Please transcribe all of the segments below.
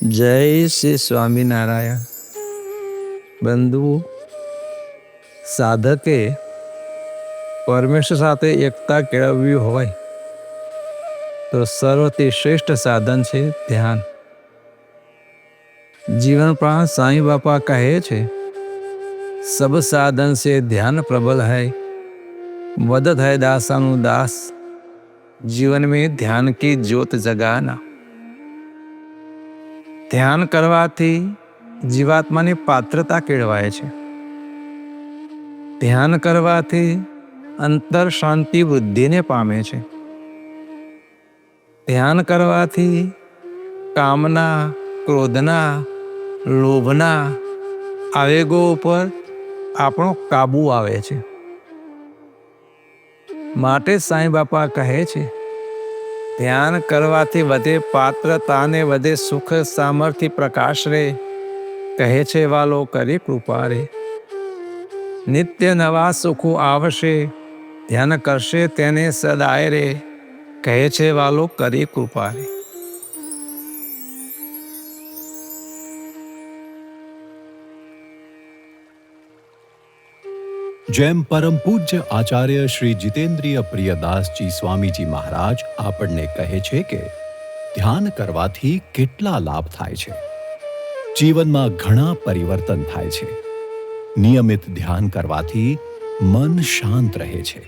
જય શ્રી સ્વામિનારાયણ. બંધુ, સાધકે પરમેશ્વર સાથે એકતા કેળવવી હોય તો સર્વથી શ્રેષ્ઠ સાધન છે ધ્યાન. જીવન પ્રાણ સાईं बापा કહે છે, सब साधन से ध्यान प्रबल है, मदद है दासानु दास, जीवन में ध्यान की ज्योत जगाना. ધ્યાન કરવાથી જીવાત્માની પાત્રતા કેળવાય છે. ધ્યાન કરવાથી અંતર શાંતિ વૃદ્ધિને પામે છે. ધ્યાન કરવાથી કામના, ક્રોધના, લોભના આવેગો ઉપર આપણો કાબુ આવે છે. માટે સાईं बापा કહે છે, ધ્યાન કરવાથી વધે પાત્રતાને વધે સુખ સામર્થ્ય પ્રકાશ રે, કહે છે વાલો કરી કૃપા રે. નિત્ય નવા સુખો આવશે, ધ્યાન કરશે તેને સદાય રે, કહે છે વાલો કરી કૃપા રે. જેમ પરમ પૂજ્ય આચાર્ય શ્રી જીતેન્દ્રિય પ્રિયદાસજી સ્વામીજી મહારાજ આપણને કહે છે કે ધ્યાન કરવાથી કેટલા લાભ થાય છે. જીવનમાં ઘણા પરિવર્તન થાય છે. નિયમિત ધ્યાન કરવાથી મન શાંત રહે છે.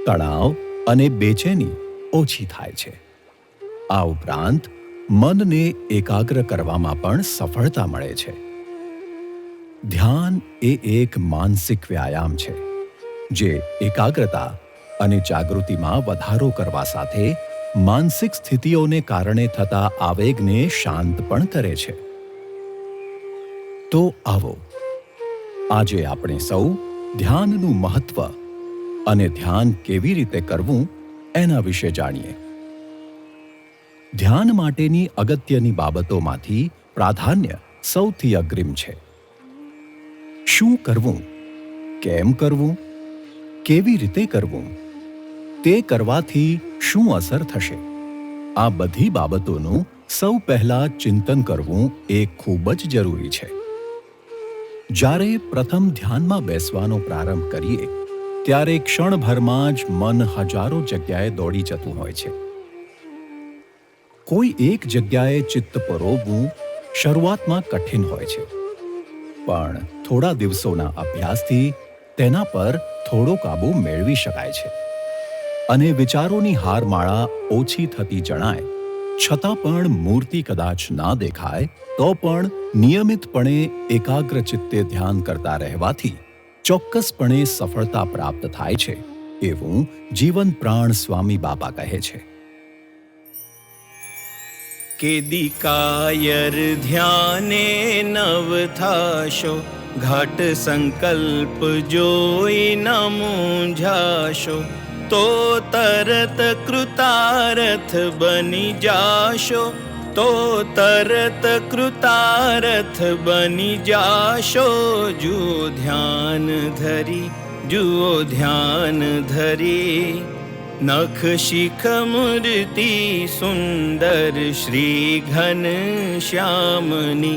તણાવ અને બેચેની ઓછી થાય છે. આ ઉપરાંત મનને એકાગ્ર કરવામાં પણ સફળતા મળે છે. ધ્યાન એ એક માનસિક વ્યાયામ છે જે એકાગ્રતા અને જાગૃતિમાં વધારો કરવા સાથે માનસિક સ્થિતિઓને કારણે થતા આવેગને શાંત પણ કરે છે. તો આવો આજે આપણે સૌ ધ્યાનનું મહત્વ અને ધ્યાન કેવી રીતે કરવું એના વિશે જાણીએ. ધ્યાન માટેની અગત્યની બાબતોમાંથી પ્રાધાન્ય સૌથી અગ્રિમ છે. શું કરવું, કેમ કરવું, કેવી રીતે કરવું, તે કરવાથી શું અસર થશે, આ બધી બાબતોનું સૌ પહેલા ચિંતન કરવું એ ખૂબ જ જરૂરી છે. જ્યારે પ્રથમ ધ્યાનમાં બેસવાનો પ્રારંભ કરીએ ત્યારે ક્ષણભરમાં જ મન હજારો જગ્યાએ દોડી જતું હોય છે. કોઈ એક જગ્યાએ ચિત્ત પરોવવું શરૂઆતમાં કઠિન હોય છે, પણ થોડા દિવસોના અભ્યાસથી તેના પર થોડો કાબુ મેળવી શકાય છે અને વિચારોની હારમાળા ઓછી થતી જણાય. છતાં પણ મૂર્તિ કદાચ ના દેખાય તો પણ નિયમિતપણે એકાગ્ર ચિત્તે ધ્યાન કરતા રહેવાથી ચોક્કસપણે સફળતા પ્રાપ્ત થાય છે, એવું જીવન પ્રાણ સ્વામી બાપા કહે છે. કેદી કાયર ધ્યાને નવ થાશો, ઘાટ સંકલ્પ જોઈ ન મૂંઝાશો, તો તરત કૃતાર્થ બની જાશો, તો તરત કૃતાર્થ બની જાશો. જુઓ ધ્યાન ધરી, જુઓ ધ્યાન ધરી, નખ શિખ મૂર્તિ સુંદર શ્રી ઘન શ્યામની,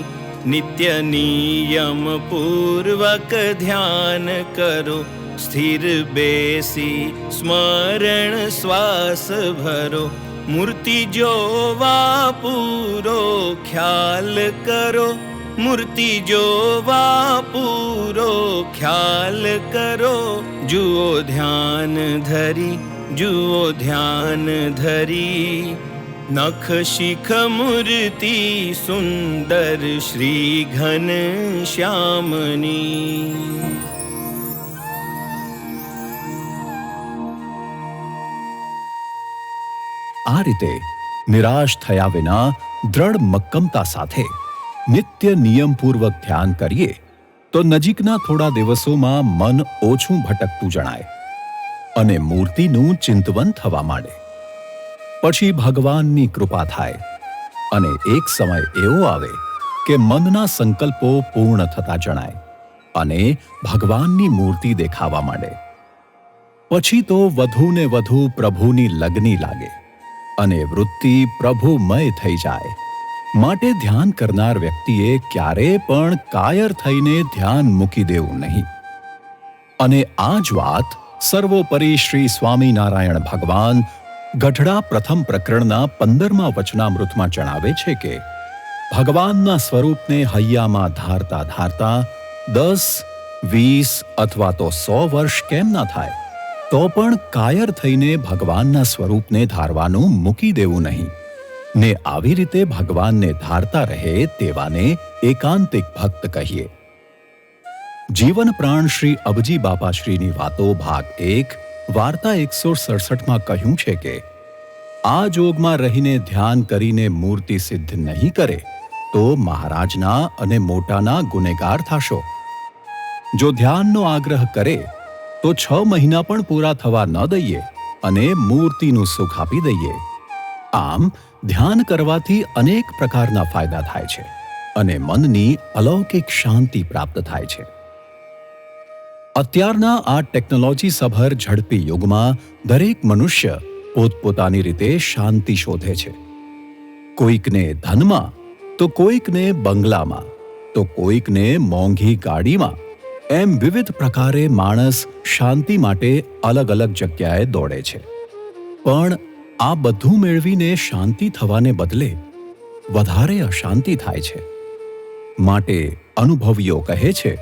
નિત્ય નિયમ પૂર્વક ધ્યાન કરો, સ્થિર બેસી સ્મરણ શ્વાસ ભરો, મૂર્તિ જોવા પૂરો ખ્યાલ કરો, મૂર્તિ જોવા પૂરો ખ્યાલ કરો. જુઓ ધ્યાન ધરી, જુઓ ધ્યાન ધરી, નખ શિખ મૂર્તિ સુંદર શ્રી ઘન શ્યામની. આ રીતે નિરાશ થયા વિના દ્રઢ મક્કમતા સાથે નિત્ય નિયમપૂર્વક ધ્યાન કરીએ તો નજીકના થોડા દિવસોમાં મન ઓછું ભટકતું જણાય અને મૂર્તિનું ચિંતવન થવા માંડે. પછી ભગવાનની કૃપા થાય અને એક સમય એવો આવે કે મનના સંકલ્પો પૂર્ણ થતા જણાય અને ભગવાનની મૂર્તિ દેખાવા માંડે. પછી તો વધુ ને વધુ પ્રભુની લગની લાગે અને વૃત્તિ પ્રભુમય થઈ જાય. માટે ધ્યાન કરનાર વ્યક્તિએ ક્યારેય પણ કાયર થઈને ધ્યાન મૂકી દેવું નહીં. અને આ જ વાત સર્વોપરી શ્રી સ્વામિનારાયણ ભગવાન ગઢડા પ્રથમ પ્રકરણના 15મા વચનામૃતમાં જણાવે છે કે ભગવાનના સ્વરૂપને હૈયામાં ધારતા ધારતા 10, 20 અથવા તો 100 વર્ષ કેમ ના થાય, તો પણ કાયર થઈને ભગવાનના સ્વરૂપને ધારવાનું મૂકી દેવું નહીં ને આવી રીતે ભગવાનને ધારતા રહે તેવાને એકાંતિક ભક્ત કહીએ. જીવન પ્રાણ શ્રી અબજી બાપાશ્રીની વાતો ભાગ 1 વાર્તા 167માં કહ્યું છે કે આ જોગમાં રહીને ધ્યાન કરીને મૂર્તિ સિદ્ધ નહીં કરે તો મહારાજના અને મોટાના ગુનેગાર થશો. જો ધ્યાનનો આગ્રહ કરે તો 6 મહિના પણ પૂરા થવા ન દઈએ અને મૂર્તિનું સુખ આપી દઈએ. આમ ધ્યાન કરવાથી અનેક પ્રકારના ફાયદા થાય છે અને મનની અલૌકિક શાંતિ પ્રાપ્ત થાય છે. અત્યારના આ ટેકનોલોજી સભર ઝડપી યુગમાં દરેક મનુષ્ય પોતપોતાની રીતે શાંતિ શોધે છે. કોઈકને ધનમાં, તો કોઈકને બંગલામાં, તો કોઈકને મોંઘી ગાડીમાં, એમ વિવિધ પ્રકારે માણસ શાંતિ માટે અલગ અલગ જગ્યાએ દોડે છે. પણ આ બધું મેળવીને શાંતિ થવાને બદલે વધારે અશાંતિ થાય છે. માટે અનુભવીઓ કહે છે,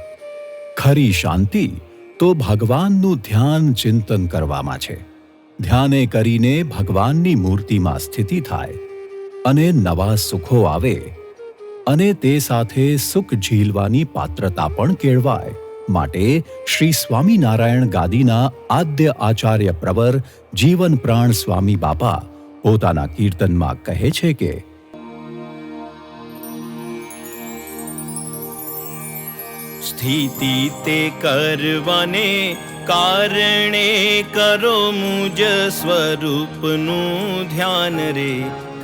ખરી શાંતિ તો ભગવાનનું ધ્યાન ચિંતન કરવામાં છે. ધ્યાને કરીને ભગવાનની મૂર્તિમાં સ્થિતિ થાય અને નવા સુખો આવે અને તે સાથે સુખ ઝીલવાની પાત્રતા પણ કેળવાય. માટે શ્રી સ્વામિનારાયણ ગાદીના આદ્ય આચાર્ય પ્રવર જીવન પ્રાણ સ્વામી બાપા પોતાના કીર્તનમાં કહે છે કે સ્થિતિ તે કરવાને કારણે કરો મુજ સ્વરૂપનું ધ્યાન રે.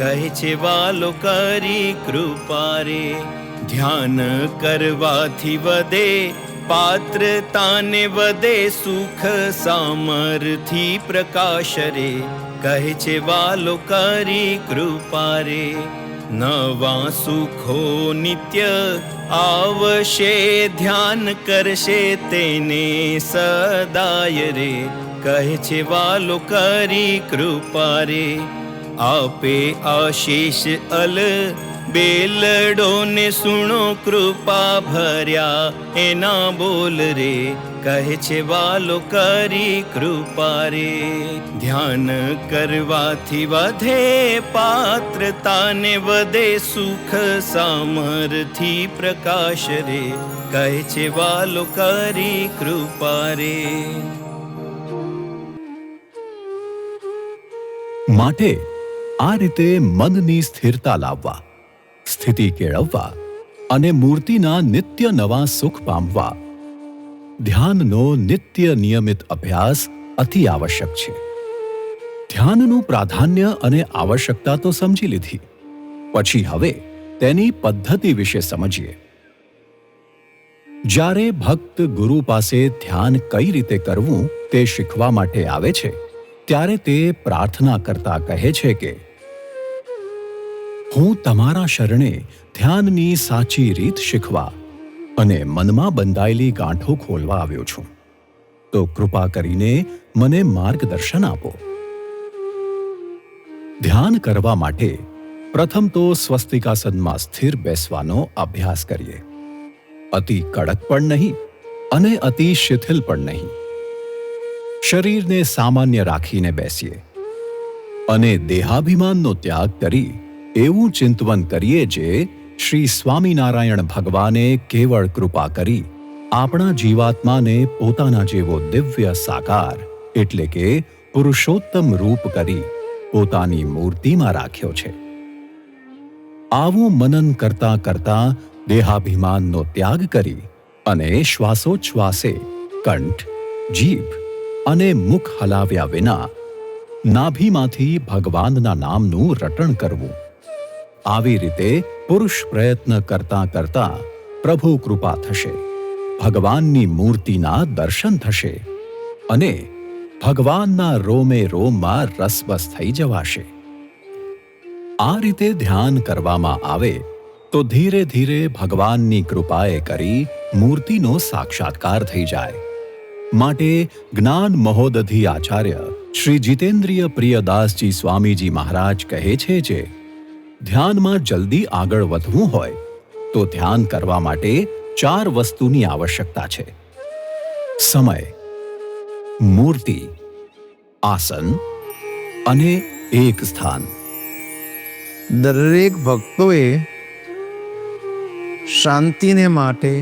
કહે છે વાલો કરી કૃપા રે. ધ્યાન કરવાથી વધે પાત્રતાને વધે સુખ સામર્થિ પ્રકાશ રે. કહે છે વાલો કરી કૃપા રે. નવા સુખો નિત્ય આવશે ધ્યાન કરશે તેને સદાય રે. કહે છે વાલો કરી કૃપા રે. આપે આશીષ અલ બેલડો ને સુણો કૃપા ભર્યા એના બોલ રે. કહે છે વાલો કરી કૃપા રે. ધ્યાન કરવાથી વધે પાત્રતાને વધે સુખ સામર્થિ પ્રકાશ રે. કહે છે વાલો કરી કૃપા રે. માટે આ રીતે મનની સ્થિરતા લાવવા, સ્થિતિ કેળવવા અને મૂર્તિના નિત્ય નવા સુખ પામવા ધ્યાનનો નિત્ય નિયમિત અભ્યાસ અતિ આવશ્યક છે. ધ્યાનનું પ્રાધાન્ય અને આવશ્યકતા તો સમજી લીધી, પછી હવે તેની પદ્ધતિ વિશે સમજીએ. જ્યારે ભક્ત ગુરુ પાસે ધ્યાન કઈ રીતે કરવું તે શીખવા માટે આવે છે ત્યારે તે પ્રાર્થના કરતા કહે છે કે હું તમારા શરણે ધ્યાનની સાચી રીત શીખવા અને મનમાં બંધાયેલી ગાંઠો ખોલવા આવ્યો છું, તો કૃપા કરીને મને માર્ગદર્શન આપો. ધ્યાન કરવા માટે પ્રથમ તો સ્વસ્તિકાસનમાં સ્થિર બેસવાનો અભ્યાસ કરીએ. અતિ કડક પણ નહીં અને અતિ શિથિલ પણ નહીં. શરીરને સામાન્ય રાખીને બેસીએ અને દેહાભિમાનનો ત્યાગ કરી એવું ચિંતવન કરીએ જે શ્રી સ્વામિનારાયણ ભગવાને કેવળ કૃપા કરી આપણા જીવાત્માને પોતાના જેવો દિવ્ય સાકાર એટલે કે પુરુષોત્તમ રૂપ કરી પોતાની મૂર્તિમાં રાખ્યો છે. આવું મનન કરતા કરતા દેહાભિમાનનો ત્યાગ કરી અને શ્વાસોચ્છ્વાસે કંઠ, જીભ અને મુખ હલાવ્યા વિના નાભીમાંથી ભગવાનના નામનું રટણ કરવું. આવી રીતે પુરુષ પ્રયત્ન કરતા કરતા પ્રભુ કૃપા થશે, ભગવાનની મૂર્તિના દર્શન થશે અને ભગવાનના રોમે રોમમાં રસબસ થઈ જવાશે. આ રીતે ધ્યાન કરવામાં આવે તો ધીરે ધીરે ભગવાનની કૃપાએ કરી મૂર્તિનો સાક્ષાત્કાર થઈ જાય. માટે જ્ઞાન મહોદધિ આચાર્ય શ્રી જીતેન્દ્રિય પ્રિયદાસજી સ્વામીજી મહારાજ કહે છે જે ધ્યાનમાં જલ્દી આગળ વધવું હોય તો ધ્યાન કરવા માટે 4 વસ્તુની આવશ્યકતા છે: સમય, મૂર્તિ, આસન અને એક સ્થાન. દરેક ભક્તોએ શાંતિને માટે,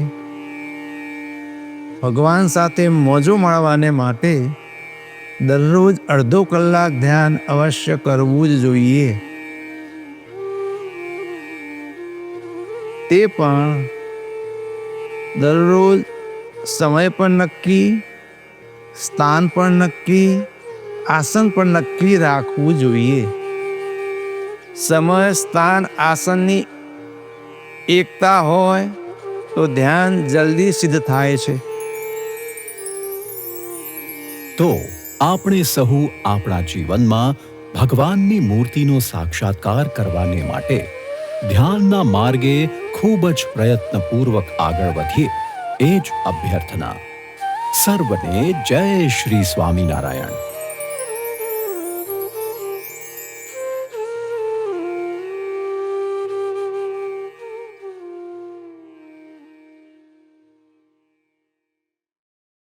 ભગવાન સાથે મોજો માણવાને માટે દરરોજ અડધો કલાક ધ્યાન અવશ્ય કરવું જ જોઈએ. તે પણ દરરોજ સમય પણ નક્કી, સ્થાન પણ નક્કી, આસન પણ નક્કી રાખવું જોઈએ. સમય, સ્થાન, આસનની એકતા હોય તો ધ્યાન જલ્દી સિદ્ધ થાય છે. તો આપણે સહુ આપણા જીવનમાં ભગવાનની મૂર્તિનો સાક્ષાત્કાર કરવાને માટે ધ્યાનના માર્ગે ખૂબ જ પ્રયત્નપૂર્વક આગળ વધીએ એ જ અભ્યર્થના. સર્વને જય શ્રી સ્વામિનારાયણ.